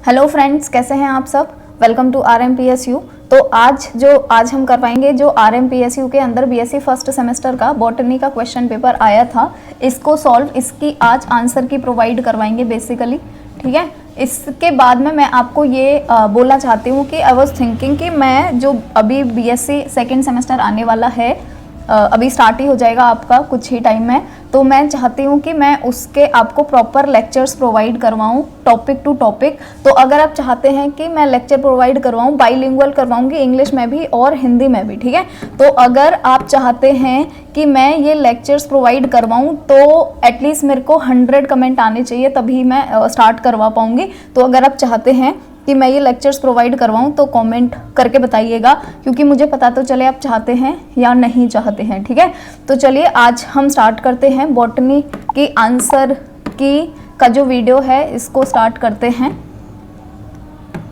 Hello friends, कैसे हैं आप सब। Welcome to RMPSU। तो आज हम कर पाएंगे जो RMPSU के अंदर BSc फर्स्ट सेमेस्टर का बॉटनी का क्वेश्चन पेपर आया था, इसको सॉल्व, इसकी आज आंसर की प्रोवाइड करवाएंगे बेसिकली। ठीक है, इसके बाद में मैं आपको ये बोलना चाहती हूँ कि आई वॉज थिंकिंग कि मैं जो अभी BSc सेकेंड सेमेस्टर आने वाला है, अभी स्टार्ट ही हो जाएगा आपका कुछ ही टाइम में, तो मैं चाहती हूँ कि मैं उसके आपको प्रॉपर लेक्चर्स प्रोवाइड करवाऊँ टॉपिक टू टॉपिक। तो अगर आप चाहते हैं कि मैं लेक्चर प्रोवाइड करवाऊँ, बाईलिंगुअल करवाऊँगी, इंग्लिश में भी और हिंदी में भी, ठीक है। तो अगर आप चाहते हैं कि मैं ये लेक्चर्स प्रोवाइड करवाऊँ तो एटलीस्ट मेरे को 100 कमेंट आने चाहिए, तभी मैं स्टार्ट करवा पाऊँगी। तो अगर आप चाहते हैं कि मैं ये लेक्चर्स प्रोवाइड करवाऊँ तो कमेंट करके बताइएगा, क्योंकि मुझे पता तो चले आप चाहते हैं या नहीं चाहते हैं। ठीक है, तो चलिए आज हम स्टार्ट करते हैं बॉटनी की आंसर की का जो वीडियो है, इसको स्टार्ट करते हैं।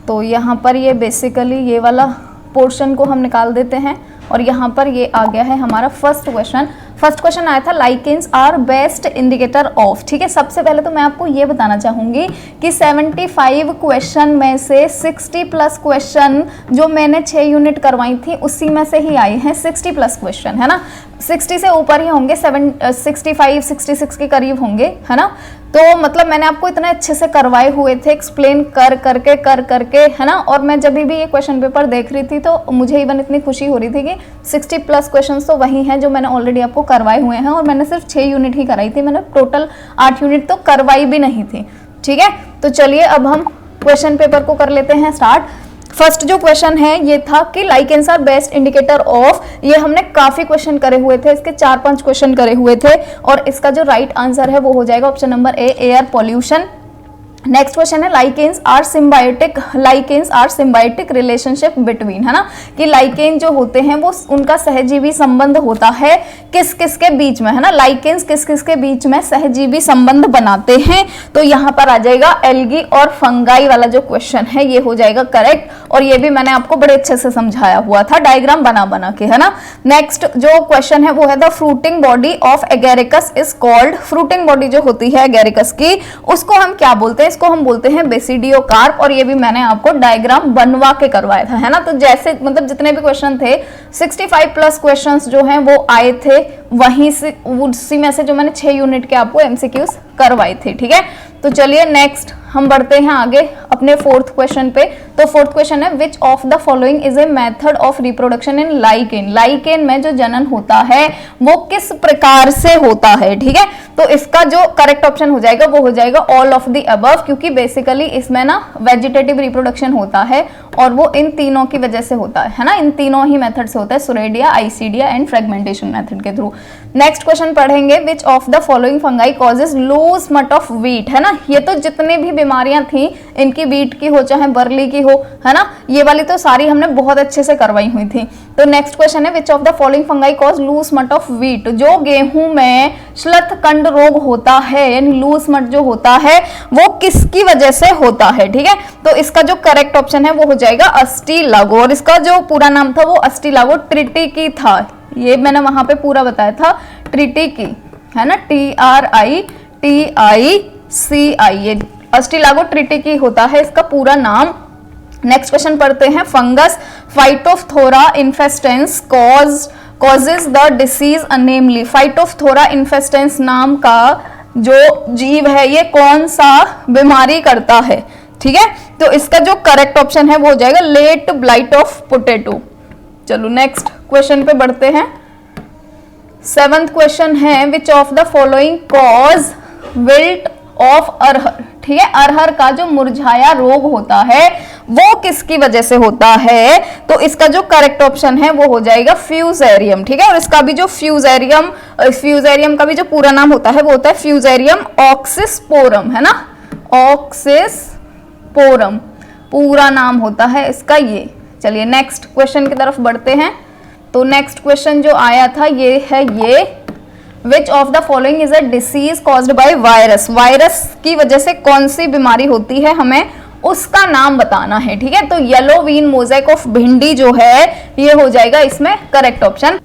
तो यहाँ पर ये बेसिकली ये वाला पोर्शन को हम निकाल देते हैं और यहाँ पर ये आ गया है हमारा फर्स्ट क्वेश्चन आया था, lichens are best indicator of. ठीक है, सबसे पहले तो मैं आपको ये बताना चाहूँगी कि 75 क्वेश्चन में से 60 प्लस क्वेश्चन जो मैंने 6 यूनिट करवाई थी उसी में से ही आए हैं। 60 प्लस क्वेश्चन है ना, 60 से ऊपर ही होंगे, 65 66 के करीब होंगे, है ना। तो मतलब मैंने आपको इतने अच्छे से करवाए हुए थे, एक्सप्लेन कर करके, है ना। और मैं जब भी ये क्वेश्चन पेपर देख रही थी तो मुझे इवन इतनी खुशी हो रही थी कि 60 प्लस क्वेश्चंस तो वही हैं जो मैंने ऑलरेडी आपको करवाए हुए हैं, और मैंने सिर्फ 6 यूनिट ही कराई थी, मैंने टोटल 8 यूनिट तो करवाई भी नहीं थी। ठीक है, तो चलिए अब हम क्वेश्चन पेपर को कर लेते हैं स्टार्ट। फर्स्ट जो क्वेश्चन है ये था कि lichens are best indicator of. ये हमने काफी क्वेश्चन करे हुए थे, इसके 4-5 क्वेश्चन करे हुए थे, और इसका जो राइट आंसर है वो हो जाएगा option number A, air pollution. Next question है lichens are symbiotic relationship between, है ना, कि लाइकेन जो होते हैं वो उनका सहजीवी संबंध होता है किस किस के बीच में, है ना। लाइकेन्स किस किस के बीच में सहजीवी संबंध बनाते हैं, तो यहाँ पर आ जाएगा एल्गी और फंगाई वाला जो क्वेश्चन है ये हो जाएगा करेक्ट, और ये भी मैंने आपको बड़े अच्छे से समझाया हुआ था डायग्राम बना के, है ना। नेक्स्ट जो क्वेश्चन है वो है the fruiting body of agaricus is called. Fruiting body जो होती है एगेरिकस की, उसको हम क्या बोलते हैं, इसको हम बोलते हैं बेसिडियोकार्प, और ये भी मैंने आपको डायग्राम बनवा के करवाया था, है ना। तो जैसे मतलब जितने भी क्वेश्चन थे 65 प्लस क्वेश्चंस जो हैं वो आए थे वहीं से, उसी में से जो मैंने 6 यूनिट के आपको MCQs करवाए थे। ठीक है, तो चलिए नेक्स्ट हम बढ़ते हैं आगे अपने फोर्थ क्वेश्चन पे। तो फोर्थ क्वेश्चन है which of the following is a method of reproduction in lichen. Lichen में जो जनन होता है वो किस प्रकार से होता है। ठीक है, तो इसका जो करेक्ट ऑप्शन हो जाएगा वो हो जाएगा ऑल ऑफ द अबव, क्योंकि बेसिकली इसमें ना वेजिटेटिव रिप्रोडक्शन होता है और वो इन तीनों की वजह से होता है ना, इन तीनों ही मेथड से होता है, soredia, isidia and fragmentation method के थ्रू। नेक्स्ट क्वेश्चन पढ़ेंगे which of the following fungi causes loose smut of wheat, है ना। ये तो जितनी भी बीमारियां थी इनकी, व्हीट की हो चाहे बर्ली की हो, है ना, ये वाली तो सारी हमने बहुत अच्छे से करवाई हुई थी। तो नेक्स्ट क्वेश्चन है which of the following fungi cause loose smut of wheat. जो गेहूं में श्लथकंड रोग होता है, यानी लूज स्मट जो होता है वो किसकी वजह से होता है। ठीक है, तो इसका जो करेक्ट ऑप्शन है वो हो जाएगा अस्टिलागो, और इसका जो पूरा नाम था वो अस्टिलागो ट्रिटिकी था, ये मैंने वहां पे पूरा बताया था, ट्रिटिकी, है ना, TRITICI, ये अस्टिलागो ट्रिटिकी होता है इसका पूरा नाम। नेक्स्ट क्वेश्चन पढ़ते हैं, fungus Phytophthora infestans causes the disease namely. Phytophthora infestans नाम का जो जीव है ये कौन सा बीमारी करता है। ठीक है, तो इसका जो करेक्ट ऑप्शन है वो हो जाएगा लेट ब्लाइट ऑफ पोटैटो। चलो नेक्स्ट क्वेश्चन पे बढ़ते हैं। 7th क्वेश्चन है which of the following cause wilt of अरहर। ठीक है, अरहर का जो मुरझाया रोग होता है वो किसकी वजह से होता है, तो इसका जो करेक्ट ऑप्शन है वो हो जाएगा फ्यूजेरियम। ठीक है, और इसका भी जो फ्यूजेरियम का भी जो पूरा नाम होता है वो होता है फ्यूजेरियम ऑक्सिस्पोरम, है ना, ऑक्सिस्पोरम पूरा नाम होता है इसका ये। चलिए नेक्स्ट क्वेश्चन की तरफ बढ़ते हैं। तो नेक्स्ट क्वेश्चन जो आया था ये है ये विच of the following is a disease caused by virus. Virus की वजह से कौन सी बीमारी होती है हमें उसका नाम बताना है। ठीक है, तो येलो वीन मोज़ेक ऑफ भिंडी जो है ये हो जाएगा इसमें करेक्ट ऑप्शन।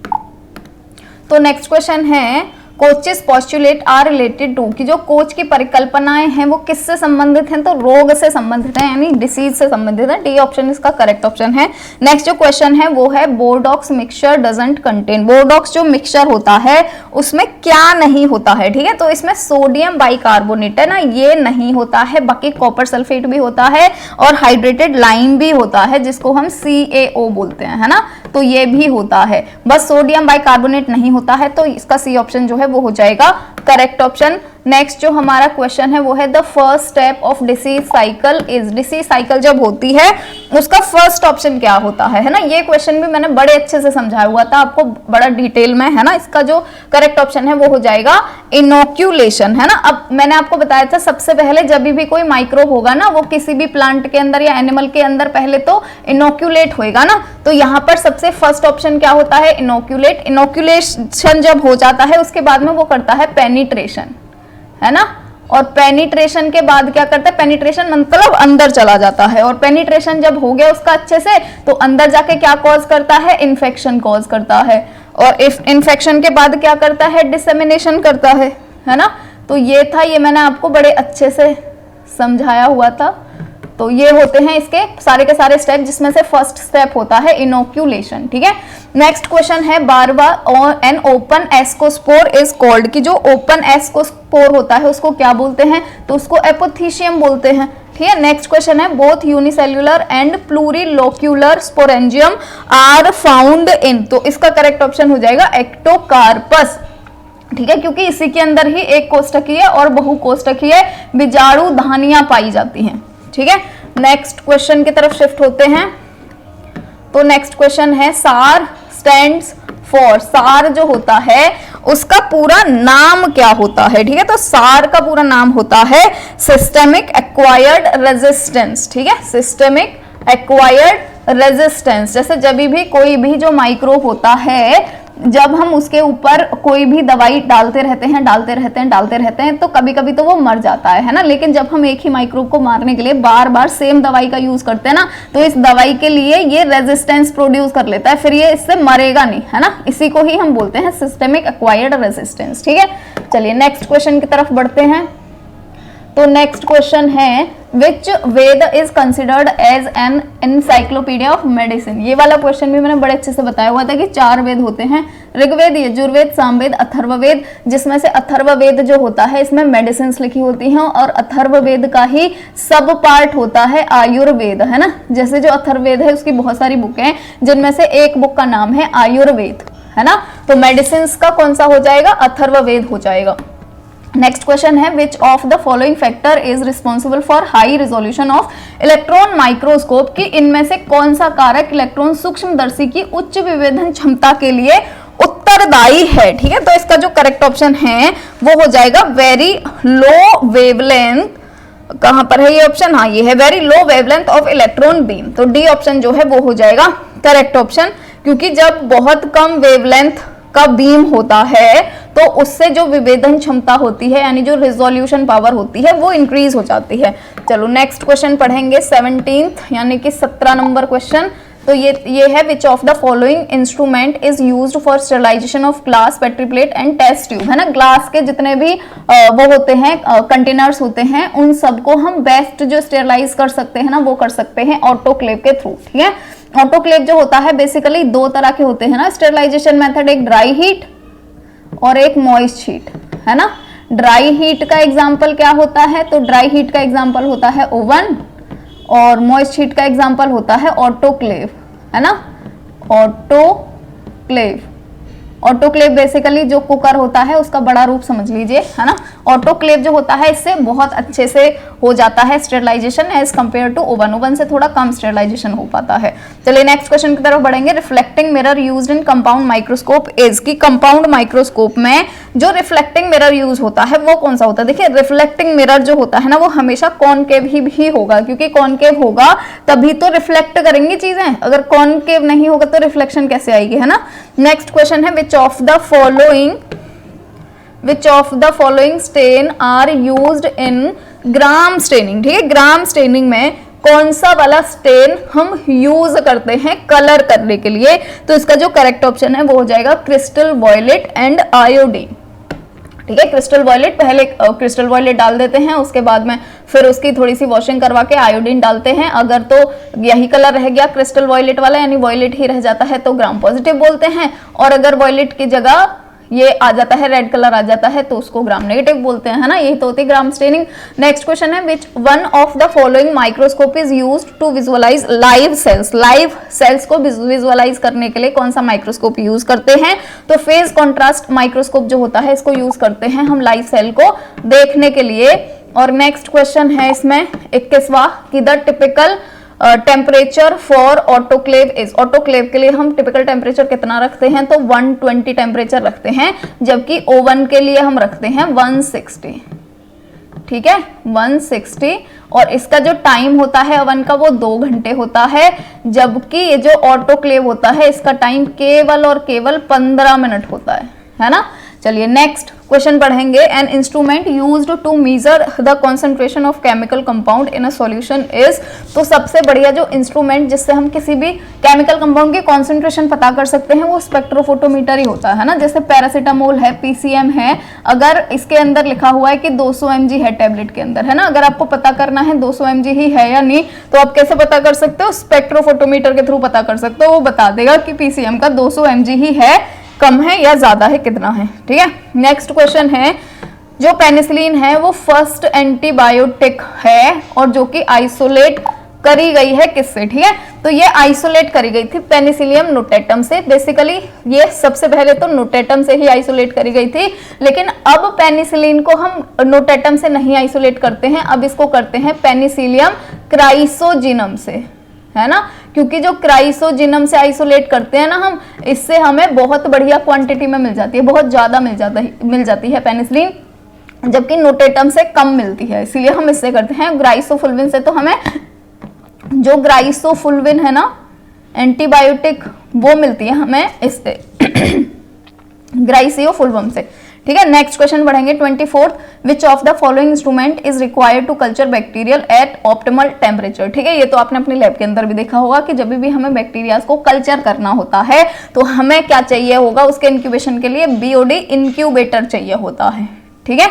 तो नेक्स्ट क्वेश्चन है Koch's postulate are related to, कि जो कोच की परिकल्पनाएं हैं वो किससे संबंधित हैं, तो रोग से संबंधित है, यानी डिसीज से संबंधित है। डी ऑप्शन इसका करेक्ट ऑप्शन है। नेक्स्ट जो क्वेश्चन है वो है बोर्डॉक्स मिक्सचर डजंट कंटेन, बोर्डॉक्स जो मिक्सचर होता है उसमें क्या नहीं होता है, ठीक है, तो इसमें सोडियम बाइकार्बोनेट है ना, ये नहीं होता है, बाकी कॉपर सल्फेट भी होता है और हाइड्रेटेड लाइम भी होता है जिसको हम CaO बोलते हैं, है ना, तो ये भी होता है, बस सोडियम बाइकार्बोनेट नहीं होता है, तो इसका सी ऑप्शन जो है वो हो जाएगा करेक्ट ऑप्शन। नेक्स्ट जो हमारा क्वेश्चन है वो है the first step of disease cycle is, disease cycle जब होती है उसका फर्स्ट ऑप्शन क्या होता है ना, ये क्वेश्चन भी मैंने बड़े अच्छे से समझाया हुआ था आपको बड़ा डिटेल में, है ना, इसका जो करेक्ट ऑप्शन है वो हो जाएगा इनोक्यूलेशन, है ना। अब मैंने आपको बताया था सबसे पहले जब भी कोई माइक्रोब होगा ना वो किसी भी प्लांट के अंदर या एनिमल के अंदर पहले तो इनोक्यूलेट होएगा ना, तो यहाँ पर सबसे फर्स्ट ऑप्शन क्या होता है, इनोक्यूलेट। इनोक्यूलेशन जब हो जाता है उसके बाद में वो करता है पेनिट्रेशन, है ना, और पेनिट्रेशन के बाद क्या करता है, पेनिट्रेशन मतलब अंदर चला जाता है, और पेनिट्रेशन जब हो गया उसका अच्छे से तो अंदर जाके क्या कॉज करता है, इन्फेक्शन कॉज करता है, और इन्फेक्शन के बाद क्या करता है, डिसेमिनेशन करता है ना, तो ये था, ये मैंने आपको बड़े अच्छे से समझाया हुआ था। तो ये होते हैं इसके सारे के सारे स्टेप जिसमें से फर्स्ट स्टेप होता है इनोक्यूलेशन, ठीक है। नेक्स्ट क्वेश्चन है 12वां, an open ascospore is called, कि जो ओपन एस्कोस्पोर होता है उसको क्या बोलते हैं, तो उसको एपोथीशियम बोलते हैं, ठीक है। नेक्स्ट क्वेश्चन है both unicellular and plurilocular sporangium are found in, तो इसका करेक्ट ऑप्शन हो जाएगा एक्टोकार्पस, ठीक है, क्योंकि इसी के अंदर ही एक कोष्ठकीय और बहुकोष्ठकीय बीजाणु धानियां पाई जाती हैं, ठीक है। नेक्स्ट क्वेश्चन की तरफ शिफ्ट होते हैं, तो नेक्स्ट क्वेश्चन है सार स्टैंड्स फॉर, सार जो होता है उसका पूरा नाम क्या होता है, ठीक है, तो सार का पूरा नाम होता है सिस्टेमिक एक्वायर्ड रेजिस्टेंस, ठीक है, सिस्टेमिक एक्वायर्ड रेजिस्टेंस। जैसे जब भी कोई भी जो माइक्रोब होता है जब हम उसके ऊपर कोई भी दवाई डालते रहते हैं तो कभी कभी तो वो मर जाता है ना, लेकिन जब हम एक ही माइक्रोब को मारने के लिए बार बार सेम दवाई का यूज करते हैं ना तो इस दवाई के लिए ये रेजिस्टेंस प्रोड्यूस कर लेता है, फिर ये इससे मरेगा नहीं, है ना, इसी को ही हम बोलते हैं सिस्टेमिक एक्वायर्ड रेजिस्टेंस, ठीक है। चलिए नेक्स्ट क्वेश्चन की तरफ बढ़ते हैं, तो नेक्स्ट क्वेश्चन है which Veda is considered as an encyclopedia of medicine, ये वाला क्वेश्चन भी मैंने बड़े अच्छे से बताया हुआ था कि 4 वेद होते हैं, ऋग्वेद, यजुर्वेद, सामवेद, अथर्ववेद, जिसमें से अथर्ववेद जो होता है इसमें मेडिसिन लिखी होती हैं और अथर्ववेद का ही सब पार्ट होता है आयुर्वेद, है ना। जैसे जो अथर्ववेद है उसकी बहुत सारी बुक हैं जिनमें से एक बुक का नाम है आयुर्वेद, है ना, तो मेडिसिन का कौन सा हो जाएगा, अथर्ववेद हो जाएगा। नेक्स्ट क्वेश्चन है which of the following factor is responsible for high resolution of electron microscope, की इनमें से कौन सा कारक इलेक्ट्रॉन सूक्ष्मदर्शी की उच्च विभेदन क्षमता के लिए उत्तरदायी है, ठीक है, तो इसका जो करेक्ट ऑप्शन है वो हो जाएगा वेरी लो वेवलेंथ, कहां पर है ये ऑप्शन, हाँ ये है very low wavelength of electron beam, तो डी ऑप्शन जो है वो हो जाएगा करेक्ट ऑप्शन, क्योंकि जब बहुत कम वेवलेंथ का बीम होता है तो उससे जो विभेदन क्षमता होती है यानी जो रिजोल्यूशन पावर होती है वो इंक्रीज हो जाती है। चलो नेक्स्ट क्वेश्चन पढ़ेंगे 17th यानी कि 17 नंबर क्वेश्चन, तो ये है which of the following instrument is used for sterilization of glass, petri plate and test tube, है ना, ग्लास के जितने भी वो होते हैं कंटेनर्स होते हैं उन सबको हम बेस्ट जो स्टेरिलाइज कर सकते हैं ना वो कर सकते हैं ऑटोक्लेव के थ्रू, ठीक है। ऑटोक्लेव जो होता है बेसिकली 2 तरह के होते हैं ना स्टेरिलाइजेशन मेथड, एक ड्राई हीट और एक मॉइस्ट हीट, है ना। ड्राई हीट का एग्जांपल क्या होता है, तो ड्राई हीट का एग्जांपल होता है ओवन और मॉइस्ट हीट का एग्जांपल होता है ऑटोक्लेव, है ना, ऑटोक्लेव। ऑटोक्लेव बेसिकली जो कुकर होता है उसका बड़ा रूप समझ लीजिए, है ना। ऑटोक्लेव जो होता है इससे बहुत अच्छे से हो जाता है sterilization as compare to oven, oven से थोड़ा कम स्टेरिलाइजेशन हो पाता है। चलिए नेक्स्ट क्वेश्चन की तरफ बढ़ेंगे, reflecting mirror used in compound microscope is, की कंपाउंड माइक्रोस्कोप में जो रिफ्लेक्टिंग मिरर यूज होता है वो कौन सा होता है। देखिए रिफ्लेक्टिंग मिरर जो होता है ना वो हमेशा कॉनकेव ही होगा, क्योंकि कॉनकेव होगा तभी तो रिफ्लेक्ट करेंगी चीजें, अगर कॉनकेव नहीं होगा तो रिफ्लेक्शन कैसे आएगी, है ना। नेक्स्ट क्वेश्चन है which of the following stain are used in gram staining, ठीक है, ग्राम स्टेनिंग में कौन सा वाला स्टेन हम यूज करते हैं कलर करने के लिए, तो इसका जो करेक्ट ऑप्शन है वो हो जाएगा क्रिस्टल वॉयलेट एंड आयोडीन, ठीक है। क्रिस्टल वॉयलेट, पहले क्रिस्टल वॉयलेट डाल देते हैं, उसके बाद में फिर उसकी थोड़ी सी वॉशिंग करवा के आयोडीन डालते हैं। अगर तो यही कलर रह गया क्रिस्टल वॉयलेट वाला, यानी वॉयलेट ही रह जाता है, तो ग्राम पॉजिटिव बोलते हैं। और अगर वॉयलेट की जगह ये आ जाता है, रेड कलर आ जाता है, तो उसको ग्राम नेगेटिव बोलते हैं, है ना। यही तो होती है ग्राम स्टेनिंग। नेक्स्ट क्वेश्चन है, which one of the following microscope is used to visualize live cells. Live cells को विजुअलाइज करने के लिए कौन सा माइक्रोस्कोप यूज करते हैं? तो फेज कॉन्ट्रास्ट माइक्रोस्कोप जो होता है, इसको यूज करते हैं हम लाइव सेल को देखने के लिए। और नेक्स्ट क्वेश्चन है इसमें 21वां कि the typical temperature for autoclave is. Autoclave के लिए हम टिपिकल टेम्परेचर कितना रखते हैं? तो 120 टेम्परेचर रखते हैं, जबकि ओवन के लिए हम रखते हैं 160। ठीक है, 160। और इसका जो टाइम होता है ओवन का वो 2 घंटे होता है, जबकि ये जो ऑटोक्लेव होता है इसका टाइम केवल और केवल 15 मिनट होता है ना। चलिए नेक्स्ट क्वेश्चन पढ़ेंगे। An instrument used to measure the concentration of chemical compound in a solution is. तो सबसे बढ़िया जो इंस्ट्रूमेंट जिससे हम किसी भी केमिकल कंपाउंड की कंसंट्रेशन पता कर सकते हैं वो स्पेक्ट्रोफोटोमीटर ही होता है ना। जैसे पैरासीटामोल है, पीसीएम है, अगर इसके अंदर लिखा हुआ है कि 200 mg है टैबलेट के अंदर, है ना, अगर आपको पता करना है 200 mg ही है या नहीं, तो आप कैसे पता कर सकते हो? स्पेक्ट्रोफोटोमीटर के थ्रू पता कर सकते हो। वो बता देगा कि पीसीएम का 200 mg ही है, कम है या ज्यादा है, कितना है। ठीक है, नेक्स्ट क्वेश्चन है, जो पेनिसिलिन है वो फर्स्ट एंटीबायोटिक है और जो कि आइसोलेट करी गई है किससे? ठीक है, तो ये आइसोलेट करी गई थी पेनिसिलियम नोटेटम से। बेसिकली ये सबसे पहले तो नोटेटम से ही आइसोलेट करी गई थी, लेकिन अब पेनिसिलिन को हम नोटेटम से नहीं आइसोलेट करते हैं, अब इसको करते हैं पेनिसिलियम क्राइसोजिनम से, है ना। क्योंकि जो क्राइसोजिनम से आइसोलेट करते हैं ना हम, इससे हमें बहुत बढ़िया क्वांटिटी में मिल जाती है, बहुत ज्यादा मिल जाती है पेनिसिलिन, जबकि नोटेटम से कम मिलती है, इसीलिए हम इससे करते हैं। ग्राइसोफुल्विन से तो हमें जो ग्राइसोफुल्विन है ना एंटीबायोटिक, वो मिलती है हमें इससे ग्राइसियोफुल्वम से। ठीक है, नेक्स्ट क्वेश्चन पढ़ेंगे 24th, which of the following instrument is required to culture bacterial at optimal temperature. ठीक है, ये तो आपने अपनी लैब के अंदर भी देखा होगा कि जब भी हमें बैक्टीरिया को कल्चर करना होता है तो हमें क्या चाहिए होगा? उसके इंक्यूबेशन के लिए बीओडी इंक्यूबेटर चाहिए होता है। ठीक है,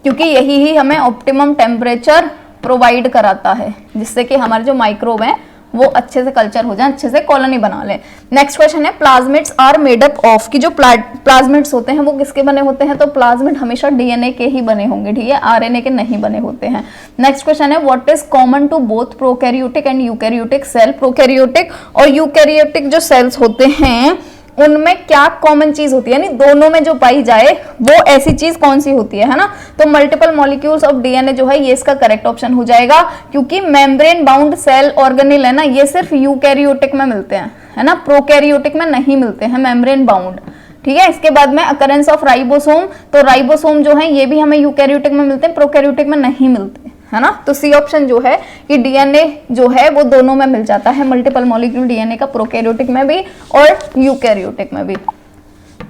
क्योंकि यही ही हमें ऑप्टिमम टेम्परेचर प्रोवाइड कराता है, जिससे कि हमारे जो माइक्रोब हैं वो अच्छे से कल्चर हो जाए, अच्छे से कॉलोनी बना ले। नेक्स्ट क्वेश्चन है, plasmids are made up of, कि जो प्लाज्मिड्स होते हैं वो किसके बने होते हैं? तो प्लाज्मिड हमेशा डीएनए के ही बने होंगे, ठीक है, आरएनए के नहीं बने होते हैं। नेक्स्ट क्वेश्चन है, what is common to both prokaryotic and eukaryotic cell. Prokaryotic और यूकैरियोटिक जो सेल्स होते हैं उनमें क्या कॉमन चीज होती है, यानी दोनों में जो पाई जाए वो ऐसी चीज कौन सी होती है ना। तो मल्टीपल मॉलिक्यूल्स ऑफ डीएनए जो है ये इसका करेक्ट ऑप्शन हो जाएगा, क्योंकि मेम्ब्रेन बाउंड सेल ऑर्गेनेल है ना, ये सिर्फ यूकैरियोटिक में मिलते हैं, है ना, प्रोकैरियोटिक में नहीं मिलते हैं मेम्ब्रेन बाउंड। ठीक है, इसके बाद में अकरेंस ऑफ राइबोसोम, तो राइबोसोम जो है ये भी हमें यूकैरियोटिक में मिलते हैं, प्रोकैरियोटिक में नहीं मिलते, है ना। तो सी ऑप्शन जो है कि डीएनए जो है वो दोनों में मिल जाता है, मल्टीपल मॉलिक्यूल डीएनए का, प्रोकैरियोटिक में भी और यूकैरियोटिक में भी।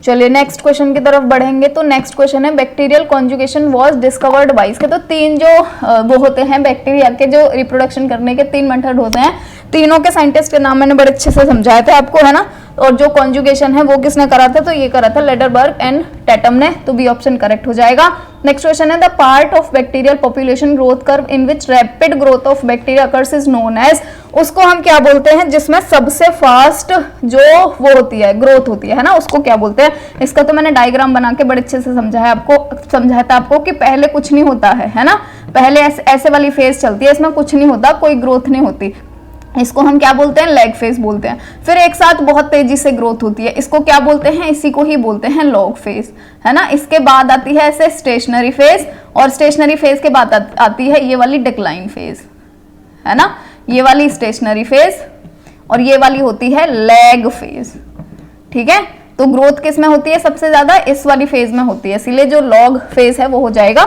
चलिए नेक्स्ट क्वेश्चन की तरफ बढ़ेंगे। तो नेक्स्ट क्वेश्चन है, bacterial conjugation was discovered by. इसके तो 3 जो वो होते हैं बैक्टीरिया के, जो रिप्रोडक्शन करने के 3 मेथड होते हैं, तीनों के साइंटिस्ट के नाम मैंने बड़े अच्छे से समझाए थे आपको, है ना। और जो कॉन्जुगेशन है वो किसने करा था? तो ये करा था लेडरबर्ग एंड टैटम ने, तो बी ऑप्शन करेक्ट हो जाएगा। नेक्स्ट क्वेश्चन है, the part of bacterial population growth curve in which rapid growth of bacteria occurs is known as. उसको हम क्या बोलते हैं जिसमें सबसे फास्ट जो वो होती है ग्रोथ होती है ना, उसको क्या बोलते हैं? इसका तो मैंने डायग्राम बना के बड़े अच्छे से समझाया था आपको कि पहले कुछ नहीं होता है ना, पहले ऐसे वाली फेज चलती है, इसमें कुछ नहीं होता, कोई ग्रोथ नहीं होती, इसको हम क्या बोलते हैं? लैग फेज बोलते हैं। फिर एक साथ बहुत तेजी से ग्रोथ होती है, इसको क्या बोलते हैं? इसी को ही बोलते हैं लॉग फेज, है ना। इसके बाद आती है ऐसे स्टेशनरी फेज, और स्टेशनरी फेज के बाद आती है ये वाली डिक्लाइन फेज, है ना, ये वाली स्टेशनरी फेज, और ये वाली होती है लैग फेज। ठीक है, तो ग्रोथ किस में होती है सबसे ज्यादा? इस वाली फेज में होती है, इसीलिए जो लॉग फेज है वो हो जाएगा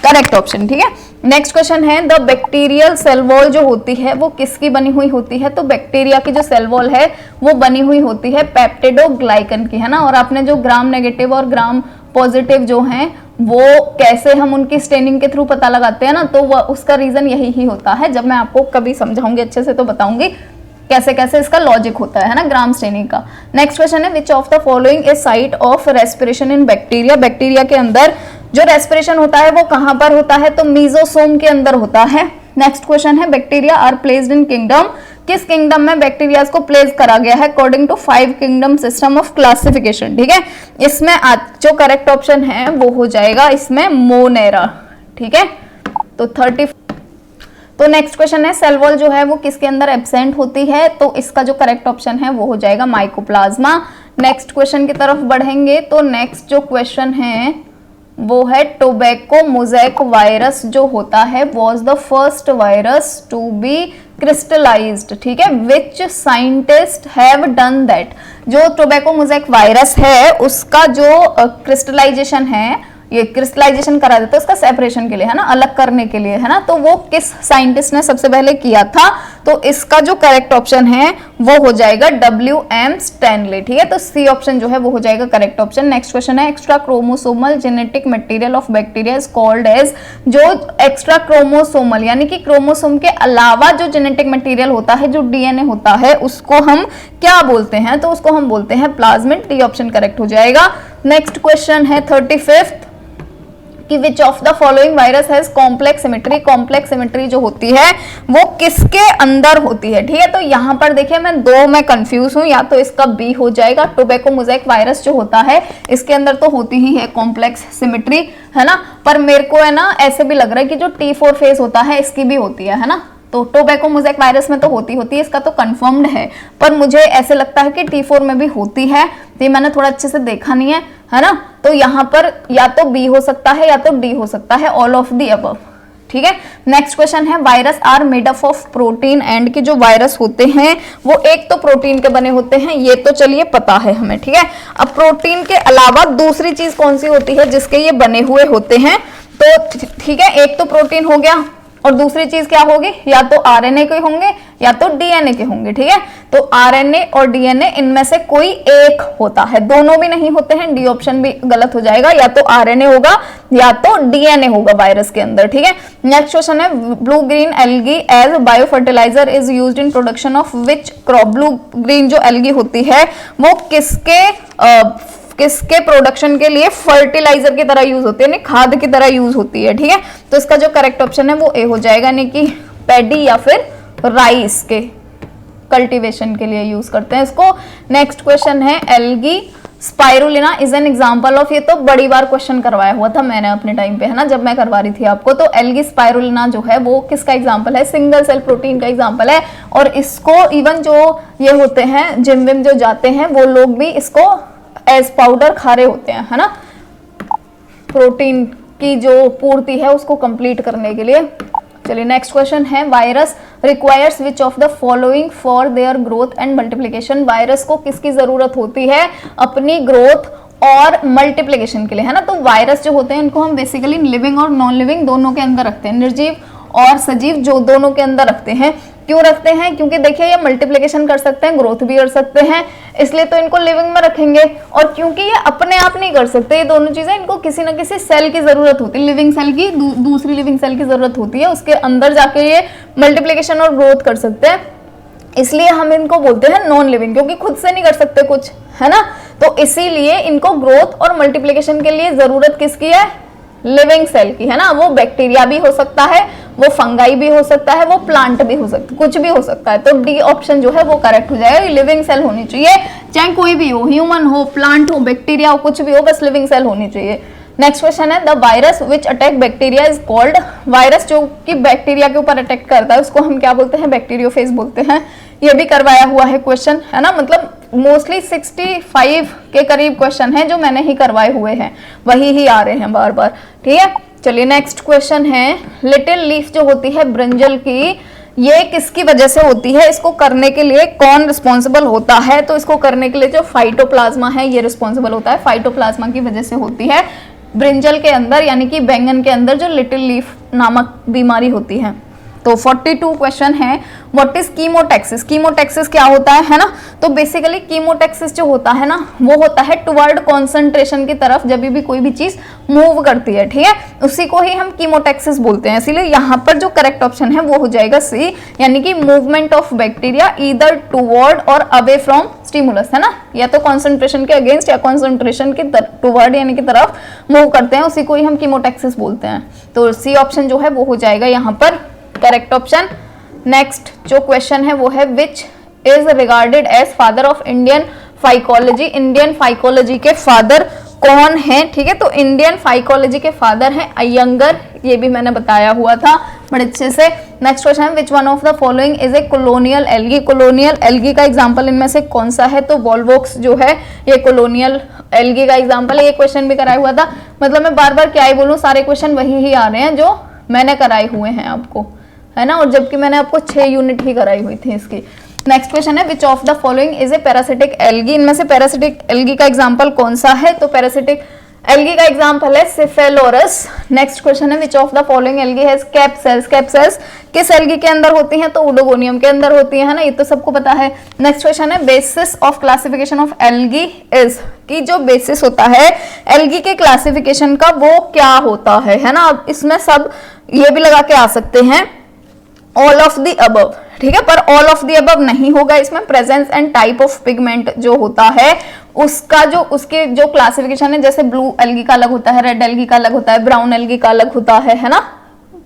करेक्ट ऑप्शन। ठीक है, नेक्स्ट क्वेश्चन है, द बैक्टीरियल सेल वॉल जो होती है वो किसकी बनी हुई होती है? तो बैक्टीरिया की जो सेल वॉल है वो बनी हुई होती है पेप्टिडोग्लाइकन की, है ना। और आपने जो ग्राम नेगेटिव और ग्राम पॉजिटिव जो हैं वो कैसे हम उनकी स्टेनिंग के थ्रू पता लगाते हैं ना, तो उसका रीजन यही ही होता है। जब मैं आपको कभी समझाऊंगी अच्छे से तो बताऊंगी कैसे कैसे इसका लॉजिक होता है ना ग्राम स्टेनिंग का। नेक्स्ट क्वेश्चन है, which of the following is site of respiration in bacteria. Bacteria के अंदर जो रेस्पिरेशन होता है वो कहां पर होता है, तो मीजोसोम के अंदर होता है। नेक्स्ट क्वेश्चन है bacteria are placed in kingdom, किस किंगडम में बैक्टीरिया को प्लेस करा गया है according to 5 kingdom system of classification. ठीक है, इसमें जो करेक्ट ऑप्शन है वो हो जाएगा इसमें मोनेरा। ठीक है, तो 30। तो नेक्स्ट क्वेश्चन है सेल वॉल जो है वो किसके अंदर एब्सेंट होती है, तो इसका जो करेक्ट ऑप्शन है वो हो जाएगा माइकोप्लाज्मा। नेक्स्ट क्वेश्चन की तरफ बढ़ेंगे, तो नेक्स्ट जो क्वेश्चन है वो है टोबैको मोज़ेक वायरस जो होता है was the first virus to be crystallized. ठीक है, which scientist have done that. जो टोबैको मोज़ेक वायरस है उसका जो क्रिस्टलाइजेशन है, ये क्रिस्टलाइजेशन करा देता है उसका सेपरेशन के लिए, है ना, अलग करने के लिए, है ना, तो वो किस साइंटिस्ट ने सबसे पहले किया था, तो इसका जो करेक्ट ऑप्शन है वो हो जाएगा WM स्टैनली। ठीक है, तो सी ऑप्शन जो है वो हो जाएगा करेक्ट ऑप्शन। नेक्स्ट क्वेश्चन है extra chromosomal genetic material of bacteria is called as. जो एक्स्ट्रा क्रोमोसोमल यानी कि क्रोमोसोम के अलावा जो जेनेटिक मटेरियल होता है, जो DNA होता है, उसको हम क्या बोलते हैं, तो उसको हम बोलते हैं प्लाज्मिड। डी ऑप्शन करेक्ट हो जाएगा। नेक्स्ट क्वेश्चन है 35 कि विच of the following virus has complex symmetry. Complex symmetry जो होती है वो किसके अंदर होती है। ठीक है, तो यहाँ पर देखिए मैं दो में कंफ्यूज हूँ, या तो इसका बी हो जाएगा। टोबैको मोज़ेक वायरस जो होता है इसके अंदर तो होती ही है कॉम्प्लेक्स सिमेट्री, है ना, पर मेरे को है ना ऐसे भी लग रहा है कि जो T4 फेज होता है इसकी भी होती है ना, तो टोबैको मोज़ेक वायरस में तो होती है, इसका तो कंफर्म्ड है, पर मुझे ऐसे लगता है कि T4 में भी होती है, तो मैंने थोड़ा अच्छे से देखा नहीं है ना, तो यहाँ पर या तो बी हो सकता है या तो डी हो सकता है, ऑल ऑफ दी अबव। ठीक है, नेक्स्ट क्वेश्चन है virus are made up of protein and के जो वायरस होते हैं वो एक तो प्रोटीन के बने होते हैं, ये तो चलिए पता है हमें। ठीक है, अब प्रोटीन के अलावा दूसरी चीज कौन सी होती है जिसके ये बने हुए होते हैं, तो ठीक है, एक तो प्रोटीन हो गया और दूसरी चीज क्या होगी, या तो RNA के होंगे या तो DNA के होंगे। ठीक है, तो RNA और DNA इनमें से कोई एक होता है, दोनों भी नहीं होते हैं, डी ऑप्शन भी गलत हो जाएगा, या तो RNA होगा या तो DNA होगा वायरस के अंदर। ठीक है, नेक्स्ट क्वेश्चन है blue green algae as biofertilizer is used in production of which crop. Blue green जो एल्गी होती है वो किसके प्रोडक्शन के लिए फर्टिलाइजर की तरह यूज होती है, यानी खाद की तरह यूज होती है। ठीक है, तो इसका जो करेक्ट ऑप्शन है वो ए हो जाएगा, यानी कि पैडी या फिर राइस के कल्टीवेशन के लिए यूज करते हैं इसको। नेक्स्ट क्वेश्चन है algae spirulina is an example of. ये तो बड़ी बार क्वेश्चन करवाया हुआ था मैंने अपने टाइम पे, है ना, जब मैं करवा रही थी आपको। तो एल्गी स्पाइरुलिना जो है वो किसका एग्जाम्पल है, सिंगल सेल प्रोटीन का एग्जाम्पल है, और इसको इवन जो ये होते हैं जिम विम जो जाते हैं वो लोग भी इसको एज पाउडर खा रहे होते हैं, है ना, प्रोटीन की जो पूर्ति है उसको कंप्लीट करने के लिए। चलिए नेक्स्ट क्वेश्चन है virus requires which of the following for their growth and multiplication. Virus को किसकी जरूरत होती है अपनी ग्रोथ और मल्टीप्लिकेशन के लिए, है ना, तो वायरस जो होते हैं इनको हम बेसिकली लिविंग और नॉन लिविंग दोनों के अंदर रखते हैं, निर्जीव और सजीव जो दोनों के अंदर रखते हैं। क्यों रखते हैं, क्योंकि देखिए ये मल्टीप्लिकेशन कर सकते हैं, ग्रोथ भी कर सकते हैं, इसलिए तो इनको लिविंग में रखेंगे। और क्योंकि ये अपने आप नहीं कर सकते ये दोनों चीजें, इनको किसी ना किसी सेल की जरूरत होती है, लिविंग सेल की दूसरी लिविंग सेल की जरूरत होती है, उसके अंदर जाके ये मल्टीप्लिकेशन और ग्रोथ कर सकते हैं, इसलिए हम इनको बोलते हैं नॉन लिविंग, क्योंकि खुद से नहीं कर सकते कुछ, है ना, तो इसीलिए इनको ग्रोथ और मल्टीप्लिकेशन के लिए जरूरत किसकी है, लिविंग सेल की, है ना। वो बैक्टीरिया भी हो सकता है, वो फंगाई भी हो सकता है, वो प्लांट भी हो सकता है, कुछ भी हो सकता है, तो डी ऑप्शन जो है वो करेक्ट हो जाएगा। लिविंग सेल होनी चाहिए, चाहे कोई भी हो, ह्यूमन हो, प्लांट हो, बैक्टीरिया हो, कुछ भी हो, बस लिविंग सेल होनी चाहिए। नेक्स्ट क्वेश्चन है the virus which attack bacteria is called. Virus जो कि बैक्टीरिया के ऊपर अटैक करता है उसको हम क्या बोलते हैं, बैक्टीरियोफेज बोलते हैं। ये भी करवाया हुआ है क्वेश्चन, है ना, मतलब मोस्टली 65 के करीब क्वेश्चन है जो मैंने ही करवाए हुए हैं, वही ही आ रहे हैं बार बार। ठीक है, चलिए नेक्स्ट क्वेश्चन है लिटिल लीफ जो होती है ब्रिंजल की, ये किसकी वजह से होती है, इसको करने के लिए कौन रिस्पॉन्सिबल होता है, तो इसको करने के लिए जो फाइटोप्लाज्मा है ये रिस्पॉन्सिबल होता है, फाइटोप्लाज्मा की वजह से होती है ब्रिंजल के अंदर, यानी कि बैंगन के अंदर जो लिटिल लीफ नामक बीमारी होती है। तो 42 क्वेश्चन है व्हाट इज कीमोटैक्सिस। कीमोटैक्सिस क्या होता है ना, तो बेसिकली कीमोटैक्सिस जो होता है ना वो होता है टुवर्ड कॉन्सेंट्रेशन की तरफ, जब भी कोई भी चीज मूव करती है, ठीक है, उसी को ही हम कीमोटैक्सिस बोलते हैं। इसीलिए यहाँ पर जो करेक्ट ऑप्शन है वो हो जाएगा सी, यानी कि movement of bacteria either toward और अवे फ्रॉम स्टिमुलस, है ना, या तो कॉन्सेंट्रेशन के अगेंस्ट या कॉन्सेंट्रेशन के टुवर्ड यानी की तरफ मूव करते हैं, उसी को ही हम कीमोटैक्सिस बोलते हैं। तो सी ऑप्शन जो है वो हो जाएगा यहाँ पर करेक्ट ऑप्शन। नेक्स्ट जो क्वेश्चन है वो है which is regarded as father of Indian phycology. Indian phycology के फादर कौन है? ठीक है, तो इंडियन फाइकोलॉजी के फादर हैं अयंगर, ये भी मैंने बताया हुआ था बड़े अच्छे से। नेक्स्ट क्वेश्चन है which one of the following is a colonial algae. Colonial algae का एग्जांपल इनमें से कौन सा है? तो वॉल्वॉक्स जो है ये कॉलोनियल एल्गी का एग्जांपल है। ये क्वेश्चन भी कराया हुआ था, मतलब मैं बार बार क्या ही बोलूं, सारे क्वेश्चन वही ही आ रहे हैं जो मैंने कराए हुए हैं आपको, है ना, और जबकि मैंने आपको 6 यूनिट ही कराई हुई थी इसकी। नेक्स्ट क्वेश्चन है which of the following is a parasitic algae. इनमें से पैरासिटिक एल्गी का एग्जांपल कौन सा है? तो पैरासिटिक एल्गी का एग्जांपल है सिफेलोरस। नेक्स्ट क्वेश्चन है which of the following algae has cap sales. Cap sales किस एल्गी के अंदर होती हैं? तो ओडोगोनियम के अंदर होती है ना, ये तो सबको पता है। नेक्स्ट क्वेश्चन है basis of classification of algae is, कि जो बेसिस होता है एल्गी के क्लासिफिकेशन का वो क्या होता है ना। अब इसमें सब ये भी लगा के आ सकते हैं ऑल ऑफ द अबव, ठीक है, पर ऑल ऑफ द अबव नहीं होगा इसमें। Presence and type of pigment जो होता है उसका जो उसके जो क्लासिफिकेशन है, जैसे ब्लू एल्गी का अलग होता है, रेड एल्गी का अलग होता है, ब्राउन एल्गी का अलग होता है ना,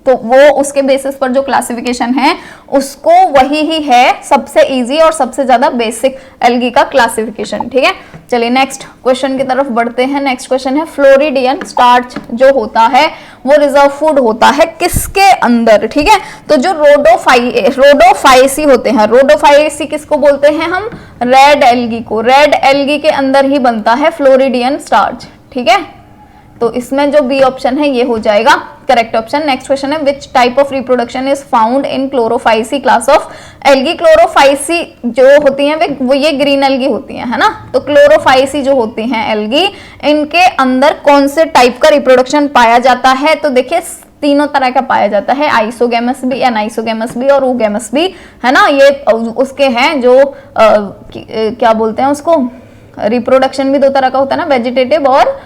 तो वो उसके बेसिस पर जो क्लासिफिकेशन है उसको वही ही है सबसे इजी और सबसे ज्यादा बेसिक एल्गी का क्लासिफिकेशन। ठीक है, चलिए नेक्स्ट क्वेश्चन की तरफ बढ़ते हैं। नेक्स्ट क्वेश्चन है फ्लोरिडियन स्टार्च जो होता है वो रिजर्व फूड होता है किसके अंदर? ठीक है, तो जो रोडोफाइसी होते हैं, रोडोफाइसी किसको बोलते हैं हम? रेड एल्गी को। रेड एल्गी के अंदर ही बनता है फ्लोरिडियन स्टार्च। ठीक है, तो इसमें जो बी ऑप्शन है ये हो जाएगा करेक्ट ऑप्शन। नेक्स्ट क्वेश्चन है which type of reproduction is found in Chlorophyceae class of algae. Chlorophyceae जो होती हैं वो ये ग्रीन एल्गी होती हैं, है ना, तो क्लोरोफाइसी जो होती हैं एल्गी, इनके अंदर कौन से टाइप का रिप्रोडक्शन पाया जाता है? तो देखिए तीनों तरह का पाया जाता है, आइसोगेमस भी, एनाइसोगेमस भी और ओगेमस भी, है ना। ये उसके हैं जो क्या बोलते हैं उसको, रिप्रोडक्शन भी 2 तरह का होता है ना, वेजिटेटिव और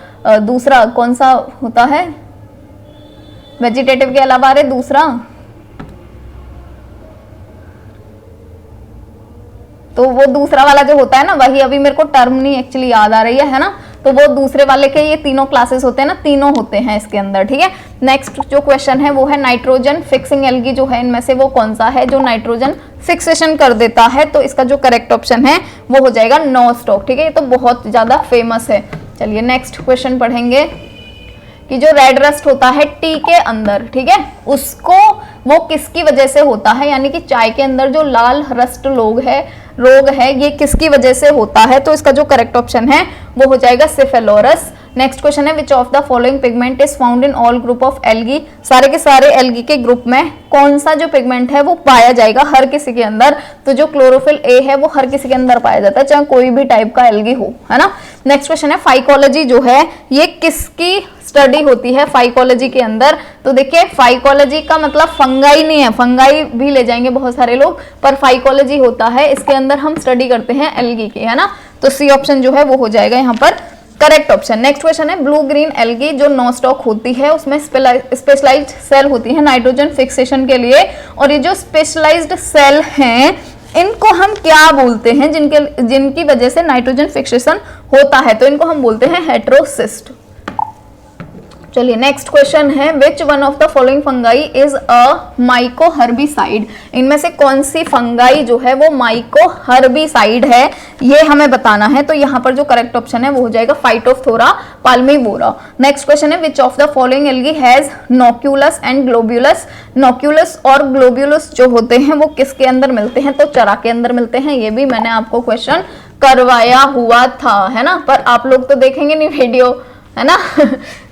दूसरा कौन सा होता है? वेजिटेटिव के अलावा अरे दूसरा, तो वो दूसरा वाला जो होता है ना, वही अभी मेरे को टर्म नहीं एक्चुअली याद आ रही है ना, तो वो दूसरे वाले के ये तीनों क्लासेस होते हैं ना, तीनों होते हैं इसके अंदर। ठीक है, नेक्स्ट जो क्वेश्चन है वो है नाइट्रोजन फिक्सिंग एल्गी जो है इनमें से वो कौन सा है जो नाइट्रोजन फिक्सेशन कर देता है? तो इसका जो करेक्ट ऑप्शन है वो हो जाएगा नोस्टॉक। ठीक है, ये तो बहुत ज्यादा फेमस है। चलिए नेक्स्ट क्वेश्चन पढ़ेंगे कि जो रेड रस्ट होता है टी के अंदर, ठीक है, उसको वो किसकी वजह से होता है? यानी कि चाय के अंदर जो लाल रस्ट रोग है ये किसकी वजह से होता है? तो इसका जो करेक्ट ऑप्शन है वो हो जाएगा सिफेलोरस। नेक्स्ट क्वेश्चन है which of the following pigment is found in all group of algae. सारे के सारे एल्गी के ग्रुप में कौन सा जो पिगमेंट है वो पाया जाएगा हर किसी के अंदर? तो जो क्लोरोफिल ए है वो हर किसी के अंदर पाया जाता है, चाहे कोई भी टाइप का एल्गी हो, है ना। नेक्स्ट क्वेश्चन है फाइकोलॉजी जो है ये किसकी स्टडी होती है फाइकोलॉजी के अंदर? तो देखिए फाइकोलॉजी का मतलब फंगाई नहीं है, फंगाई भी ले जाएंगे बहुत सारे लोग, पर फाइकोलॉजी होता है इसके अंदर हम स्टडी करते हैं एल्गी की, है ना। तो सी ऑप्शन जो है वो हो जाएगा यहाँ पर करेक्ट ऑप्शन। नेक्स्ट क्वेश्चन है ब्लू ग्रीन एल्गी जो नोस्टॉक होती है उसमें स्पेशलाइज्ड सेल होती है नाइट्रोजन फिक्सेशन के लिए, और ये जो स्पेशलाइज्ड सेल हैं इनको हम क्या बोलते हैं जिनकी वजह से नाइट्रोजन फिक्सेशन होता है? तो इनको हम बोलते हैं हेटेरोसिस्ट। चलिए नेक्स्ट क्वेश्चन है which one of the following fungi is a mycoherbicide. इनमें से कौन सी फंगाई जो है वो माइकोहर्बिसाइड है ये हमें बताना है। तो यहाँ पर जो करेक्ट ऑप्शन है वो हो जाएगा फाइटोफथोरा पाल्मिवोरा। नेक्स्ट क्वेश्चन है which of the following algae has nucules and globules. Nucules और ग्लोब्यूलस जो होते हैं वो किसके अंदर मिलते हैं? तो चरा के अंदर मिलते हैं। ये भी मैंने आपको क्वेश्चन करवाया हुआ था, है ना, पर आप लोग तो देखेंगे नहीं वीडियो, है ना।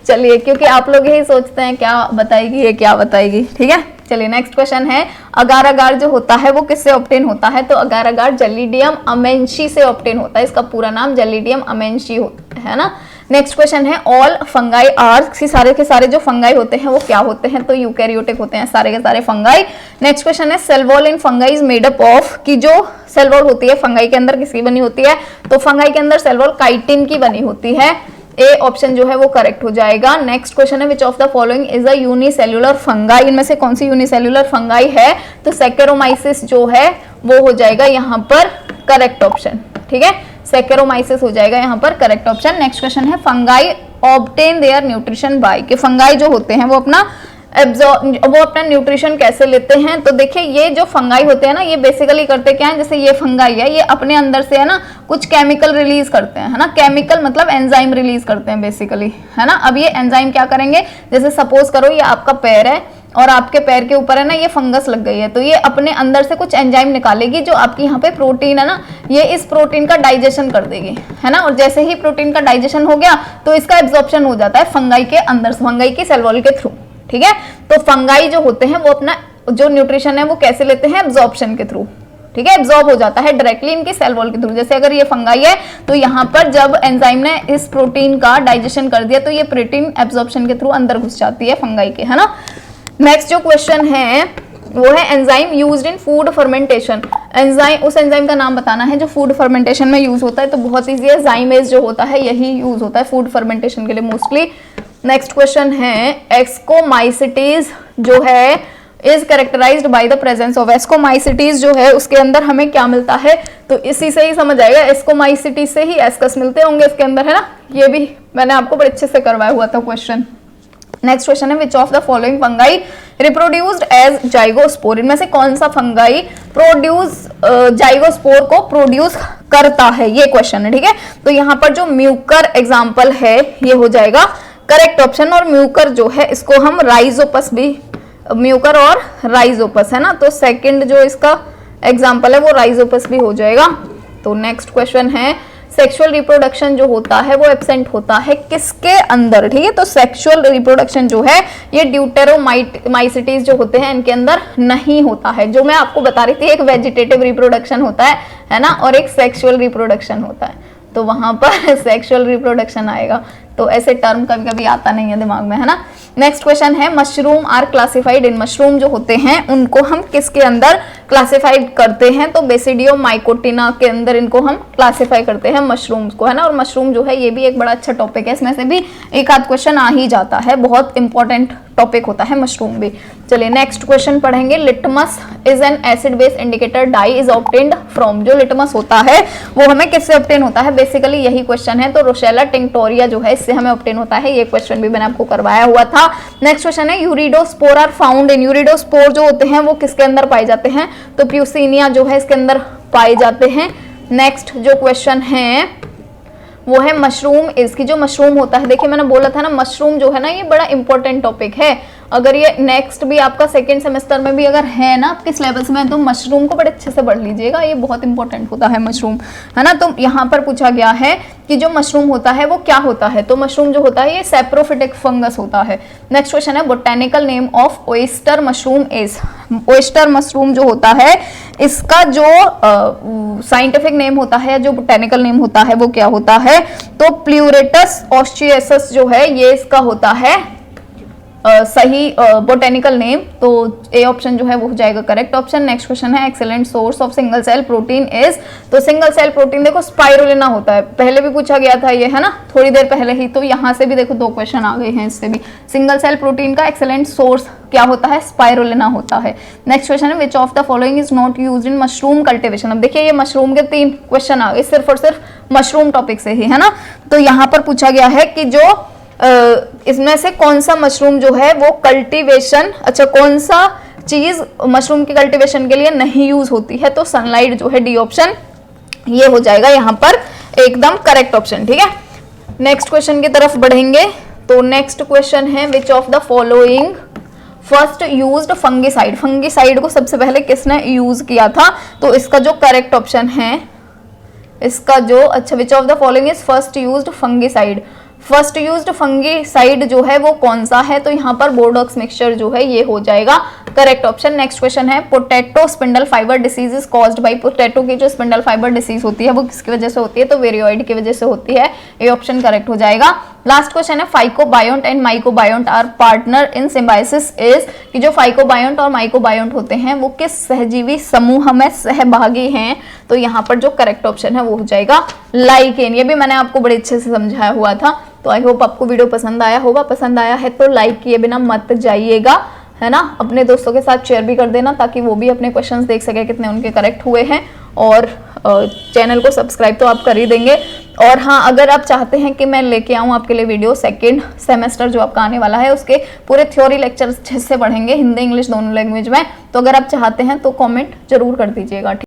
चलिए क्योंकि आप लोग यही सोचते हैं क्या बताएगी ये क्या बताएगी। ठीक है, चलिए नेक्स्ट क्वेश्चन है अगार अगार जो होता है वो किससे ऑब्टेन होता है? तो अगार अगार जेलिडियम अमेंशी से ऑब्टेन होता है, इसका पूरा नाम जेलिडियम अमेंशी होता है ना। नेक्स्ट क्वेश्चन है ऑल फंगाई आर, सारे के सारे जो फंगाई होते हैं वो क्या होते हैं? तो यूकैरियोटिक होते हैं सारे के सारे फंगाई। नेक्स्ट क्वेश्चन है cell wall in fungi is made up of, कि जो सेल वॉल होती है फंगाई के अंदर किसकी बनी होती है? तो फंगाई के अंदर सेल वॉल काइटिन की बनी होती है। ए ऑप्शन जो है वो करेक्ट हो जाएगा। नेक्स्ट क्वेश्चन है which of the following is a unicellular fungi. इनमें से कौन सी यूनिसेल्युलर फंगाई है? तो सैकेरोमाइसिस जो है वो हो जाएगा यहाँ पर करेक्ट ऑप्शन, ठीक है, सैकेरोमाइसिस हो जाएगा यहाँ पर करेक्ट ऑप्शन। नेक्स्ट क्वेश्चन है fungi obtain their nutrition by, कि फंगाई जो होते हैं वो अपना न्यूट्रिशन कैसे लेते हैं। तो देखिए ये जो फंगाई होते हैं ना, ये बेसिकली करते क्या है, जैसे ये फंगाई है, ये अपने अंदर से है ना कुछ केमिकल रिलीज करते हैं, है ना, केमिकल मतलब एंजाइम रिलीज करते हैं बेसिकली, है ना। अब ये एंजाइम क्या करेंगे, जैसे सपोज करो ये आपका पैर है और आपके पैर के ऊपर है ना ये फंगस लग गई है, तो ये अपने अंदर से कुछ एंजाइम निकालेगी जो आपकी यहाँ पे प्रोटीन है ना, ये इस प्रोटीन का डाइजेशन कर देगी, है ना। और जैसे ही प्रोटीन का डाइजेशन हो गया तो इसका एब्जॉर्प्शन हो जाता है फंगाई के अंदर, फंगाई की सेल वॉल के थ्रू, ठीक है। तो फंगाई जो होते हैं वो अपना जो न्यूट्रिशन है वो कैसे लेते हैं, एब्जॉर्प्शन के थ्रू, ठीक है, एब्जॉर्ब हो जाता है डायरेक्टली इनकी सेल वॉल के थ्रू। जैसे अगर ये फंगाई है तो यहाँ पर जब एंजाइम ने इस प्रोटीन का डाइजेशन कर दिया तो ये प्रोटीन एब्जॉर्प्शन के थ्रू अंदर घुस जाती है फंगाई के, है ना। नेक्स्ट जो क्वेश्चन है वो है enzyme used in food fermentation, enzyme, उस एंजाइम का नाम बताना है जो फूड फर्मेंटेशन में यूज होता है। तो बहुत ईजी है, जाइमेज जो होता है यही यूज होता है फूड फर्मेंटेशन के लिए मोस्टली। नेक्स्ट क्वेश्चन है एक्सकोमाइसिटीज जो है is characterized by the presence of, ascomycetes जो है उसके अंदर हमें क्या मिलता है, तो इसी से ही समझ आएगा, एस्कोमाइसिटीज से ही एस्कस मिलते होंगे इसके अंदर, है ना। ये भी मैंने आपको बड़े अच्छे से करवाया हुआ था क्वेश्चन। नेक्स्ट क्वेश्चन है which of the following fungi reproduced as zygospore, इनमें से कौन सा फंगाई जाइगोस्पोर को प्रोड्यूस करता है, ये क्वेश्चन है, ठीक है। तो यहाँ पर जो म्यूकर एग्जाम्पल है ये हो जाएगा करेक्ट ऑप्शन, और म्यूकर जो है इसको हम राइजोपस भी, म्यूकर और राइजोपस, है ना। तो सेकंड जो इसका एग्जाम्पल है वो राइजोपस भी हो जाएगा। तो नेक्स्ट क्वेश्चन है सेक्सुअल रिप्रोडक्शन जो होता है वो एब्सेंट होता है किसके अंदर, ठीक है। तो सेक्सुअल रिप्रोडक्शन जो है ये ड्यूटेरोमाइसिटीज जो होते हैं इनके अंदर नहीं होता है। जो मैं आपको बता रही थी एक वेजिटेटिव रिप्रोडक्शन होता है ना, और एक सेक्सुअल रिप्रोडक्शन होता है, तो वहां पर सेक्सुअल रिप्रोडक्शन आएगा। तो ऐसे टर्म कभी कभी आता नहीं है दिमाग में, है ना। नेक्स्ट क्वेश्चन है mushroom are classified in, mushroom जो होते हैं उनको हम किसके अंदर क्लासिफाइड करते हैं, तो बेसिडियो माइकोटिना के अंदर इनको हम क्लासिफाई करते हैं मशरूम्स को, है ना। और मशरूम जो है ये भी एक बड़ा अच्छा टॉपिक है, इसमें से भी एक आध क्वेश्चन आ ही जाता है, बहुत इंपॉर्टेंट टॉपिक होता है मशरूम भी। चलिए नेक्स्ट क्वेश्चन पढ़ेंगे, litmus is an acid base indicator dye is obtained from, जो लिटमस होता है वो हमें किससे ऑब्टेन होता है, बेसिकली यही क्वेश्चन है। तो रोशेला टिंक्टोरिया जो है इससे हमें ऑब्टेन होता है, ये क्वेश्चन भी मैंने आपको करवाया हुआ था। नेक्स्ट क्वेश्चन है यूरिडोस्पोर आर फाउंड इन, यूरिडोस्पोर जो होते हैं वो किसके अंदर पाए जाते हैं, तो प्यूसिनिया जो है इसके अंदर पाए जाते हैं। नेक्स्ट जो क्वेश्चन है वो है मशरूम, इसकी जो मशरूम होता है, देखिए मैंने बोला था ना मशरूम जो है ना ये बड़ा इंपॉर्टेंट टॉपिक है। अगर ये नेक्स्ट भी आपका सेकंड सेमेस्टर में भी अगर है ना आपके सिलेबस में, तो मशरूम को बड़े अच्छे से पढ़ लीजिएगा, ये बहुत इंपॉर्टेंट होता है मशरूम, है ना। तो यहाँ पर पूछा गया है कि जो मशरूम होता है वो क्या होता है, तो मशरूम जो होता है ये सैप्रोफिटिक फंगस होता है। नेक्स्ट क्वेश्चन है botanical name of oyster mushroom is, oyster mushroom जो होता है इसका जो साइंटिफिक नेम होता है, जो बोटेनिकल नेम होता है वो क्या होता है, तो प्लूरेटस ऑस्ट्रियसस जो है ये इसका होता है सही बोटेनिकल नेम। तो ए ऑप्शन जो है वो हो जाएगा करेक्ट ऑप्शन। नेक्स्ट क्वेश्चन है excellent source of single cell protein is, तो सिंगल सेल प्रोटीन देखो स्पाइरुलिना होता है, पहले भी पूछा गया था ये, है ना, थोड़ी देर पहले ही। तो यहाँ से भी देखो दो क्वेश्चन आ गए हैं इससे भी, सिंगल सेल प्रोटीन का एक्सेलेंट सोर्स क्या होता है, स्पाइरुलिना होता है। नेक्स्ट क्वेश्चन है which of the following is not used in mushroom cultivation. अब देखिए ये मशरूम के 3 क्वेश्चन आ गए सिर्फ और सिर्फ मशरूम टॉपिक से ही, है ना। तो यहाँ पर पूछा गया है कि जो इसमें से कौन सा मशरूम जो है वो कल्टीवेशन, अच्छा कौन सा चीज मशरूम की कल्टीवेशन के लिए नहीं यूज होती है, तो सनलाइट जो है डी ऑप्शन ये हो जाएगा यहाँ पर एकदम करेक्ट ऑप्शन, ठीक है। नेक्स्ट क्वेश्चन की तरफ बढ़ेंगे। तो नेक्स्ट क्वेश्चन है which of the following first used fungicide, fungicide को सबसे पहले किसने यूज किया था, तो इसका जो करेक्ट ऑप्शन है इसका जो, अच्छा विच of the following is first used fungicide, first used fungicide जो है वो कौन सा है, तो यहाँ पर बोर्डॉक्स मिक्सचर जो है ये हो जाएगा करेक्ट ऑप्शन। नेक्स्ट क्वेश्चन है potato spindle fibre disease is caused by, potato की जो स्पिंडल फाइबर डिसीज होती है वो किसकी वजह से होती है, तो वेरियोइड की वजह से होती है, ये ऑप्शन करेक्ट हो जाएगा। लास्ट क्वेश्चन है phycobiont and mycobiont are partner in symbiosis is, कि जो फाइकोबायोंट और माइकोबायोंट होते हैं वो किस सहजीवी समूह में सहभागी हैं, तो यहाँ पर जो करेक्ट ऑप्शन है वो हो जाएगा लाइकेन। ये भी मैंने आपको बड़े अच्छे से समझाया हुआ था। तो आई होप आपको वीडियो पसंद आया होगा, पसंद आया है तो लाइक किए बिना मत जाइएगा। है ना, अपने दोस्तों के साथ शेयर भी कर देना ताकि वो भी अपने क्वेश्चंस देख सके कितने उनके करेक्ट हुए हैं। और चैनल को सब्सक्राइब तो आप कर ही देंगे। और हाँ, अगर आप चाहते हैं कि मैं लेके आऊँ आपके लिए वीडियो सेकंड सेमेस्टर जो आपका आने वाला है उसके पूरे थ्योरी लेक्चर अच्छे से पढ़ेंगे हिंदी इंग्लिश दोनों लैंग्वेज में, तो अगर आप चाहते हैं तो कमेंट जरूर कर दीजिएगा।